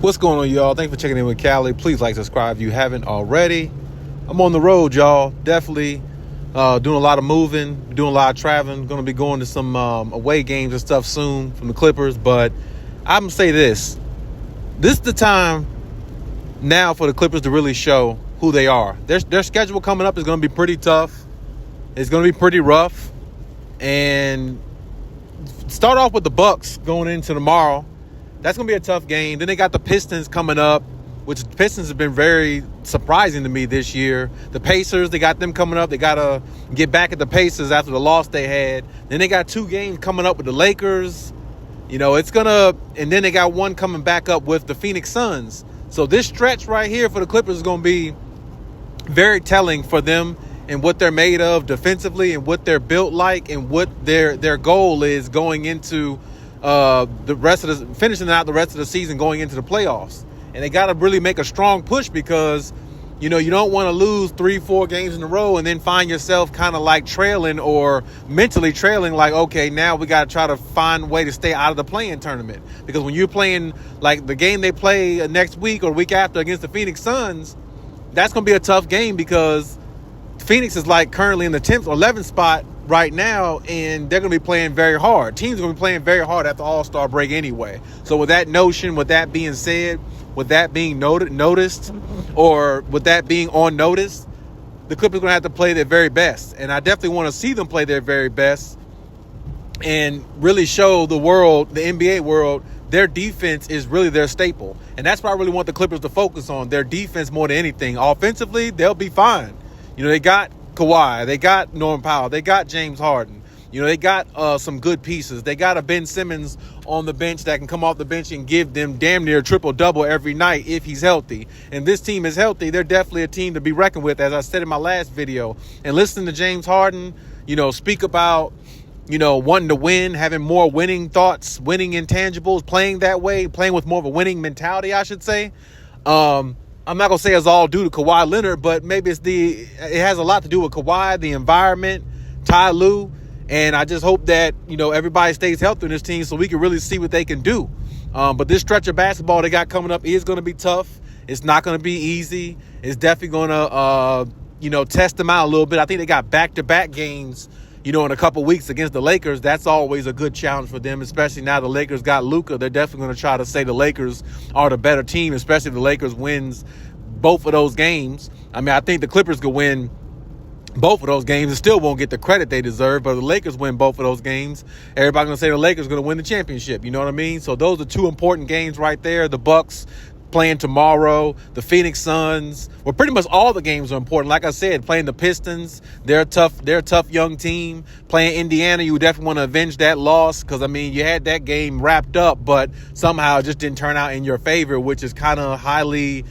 What's going on, y'all? Thanks for checking in with Callie. Please like, subscribe if you haven't already. I'm on the road, y'all. Definitely doing a lot of moving, doing a lot of traveling. Going to be going to some away games and stuff soon from the Clippers. But I'm going to say this. This is the time now for the Clippers to really show who they are. Their schedule coming up is going to be pretty tough. It's going to be pretty rough. And start off with the Bucks going into tomorrow. That's going to be a tough game. Then they got the Pistons coming up, which the Pistons have been very surprising to me this year. The Pacers, they got them coming up. They got to get back at the Pacers after the loss they had. Then they got 2 games coming up with the Lakers. It's going to – and then they got one coming back up with the Phoenix Suns. So this stretch right here for the Clippers is going to be very telling for them and what they're made of defensively and what they're built like and what their goal is going into finishing out the rest of the season going into the playoffs. And they got to really make a strong push because, you don't want to lose 3-4 games in a row and then find yourself kind of like trailing or mentally trailing like, okay, now we got to try to find a way to stay out of the play-in tournament. Because when you're playing like the game they play next week or week after against the Phoenix Suns, that's going to be a tough game because Phoenix is like currently in the 10th or 11th spot right now, and they're going to be playing very hard. Teams are going to be playing very hard at the All-Star break anyway. So with that notion, with that being said, with that being noticed, or with that being on notice, the Clippers are going to have to play their very best. And I definitely want to see them play their very best and really show the world, the NBA world, their defense is really their staple. And that's what I really want the Clippers to focus on, their defense more than anything. Offensively, they'll be fine. They got Kawhi, they got Norman Powell, they got James Harden. They got some good pieces. They got a Ben Simmons on the bench that can come off the bench and give them damn near triple-double every night if he's healthy. And this team is healthy. They're definitely a team to be reckoned with, as I said in my last video. And listening to James Harden, speak about, wanting to win, having more winning thoughts, winning intangibles, playing that way, playing with more of a winning mentality, I should say. I'm not going to say it's all due to Kawhi Leonard, but maybe it has a lot to do with Kawhi, the environment, Ty Lue. And I just hope that, everybody stays healthy in this team so we can really see what they can do. But this stretch of basketball they got coming up is going to be tough. It's not going to be easy. It's definitely going to, test them out a little bit. I think they got back-to-back games, in a couple weeks against the Lakers. That's always a good challenge for them, especially now the Lakers got Luka. They're definitely going to try to say the Lakers are the better team, especially if the Lakers wins both of those games. I think the Clippers could win both of those games and still won't get the credit they deserve. But if the Lakers win both of those games, everybody's going to say the Lakers are going to win the championship. You know what I mean? So those are 2 important games right there. The Bucks playing tomorrow, the Phoenix Suns. Well, pretty much all the games are important. Like I said, playing the Pistons, they're a tough young team. Playing Indiana, you definitely want to avenge that loss because, you had that game wrapped up, but somehow it just didn't turn out in your favor, which is kind of highly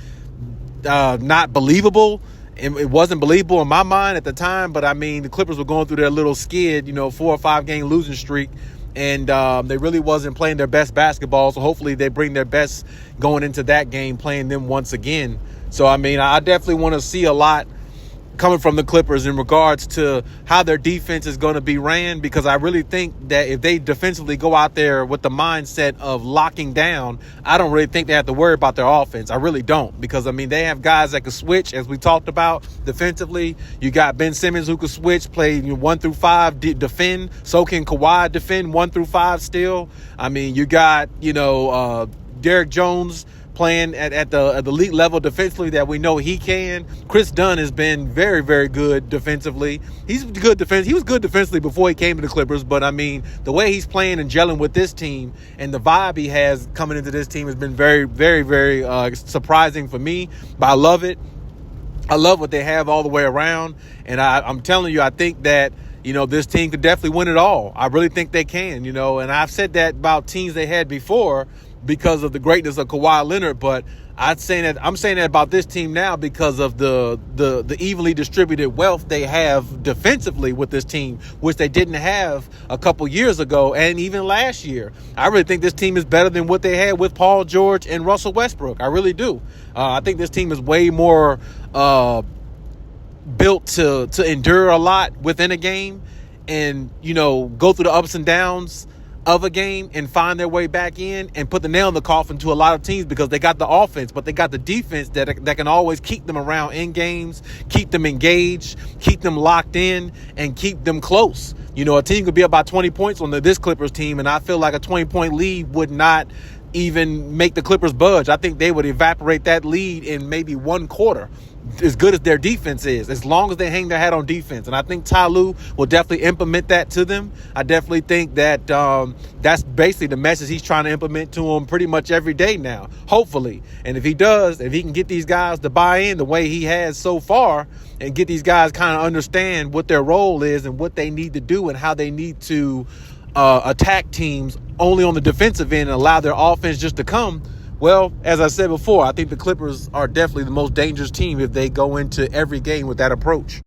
not believable. It wasn't believable in my mind at the time, but the Clippers were going through their little skid, 4 or 5 game losing streak, and they really wasn't playing their best basketball. So hopefully they bring their best going into that game, playing them once again. So, I definitely want to see a lot coming from the Clippers in regards to how their defense is going to be ran, because I really think that if they defensively go out there with the mindset of locking down, I don't really think they have to worry about their offense. I really don't, because, they have guys that can switch, as we talked about defensively. You got Ben Simmons who can switch, play 1 through 5, defend. So can Kawhi defend 1 through 5 still. You got, Derek Jones playing at the elite level defensively that we know he can. Chris Dunn has been very, very good defensively. He was good defensively before he came to the Clippers, but the way he's playing and gelling with this team and the vibe he has coming into this team has been very, very, very surprising for me. But I love it. I love what they have all the way around, and I'm telling you, I think that this team could definitely win it all. I really think they can, and I've said that about teams they had before because of the greatness of Kawhi Leonard, but I'm saying that about this team now because of the evenly distributed wealth they have defensively with this team, which they didn't have a couple years ago and even last year. I really think this team is better than what they had with Paul George and Russell Westbrook. I really do. I think this team is way more built to endure a lot within a game and, go through the ups and downs of a game and find their way back in and put the nail in the coffin to a lot of teams, because they got the offense, but they got the defense that can always keep them around in games, keep them engaged, keep them locked in, and keep them close. You know, a team could be about 20 points on this Clippers team, and I feel like a 20-point lead would not even make the Clippers budge. I think they would evaporate that lead in maybe one quarter, as good as their defense is, as long as they hang their hat on defense. And I think Ty Lue will definitely implement that to them. I definitely think that that's basically the message he's trying to implement to them pretty much every day now, hopefully. And if he does, if he can get these guys to buy in the way he has so far and get these guys kind of understand what their role is and what they need to do and how they need to attack teams only on the defensive end and allow their offense just to come, well, as I said before, I think the Clippers are definitely the most dangerous team if they go into every game with that approach.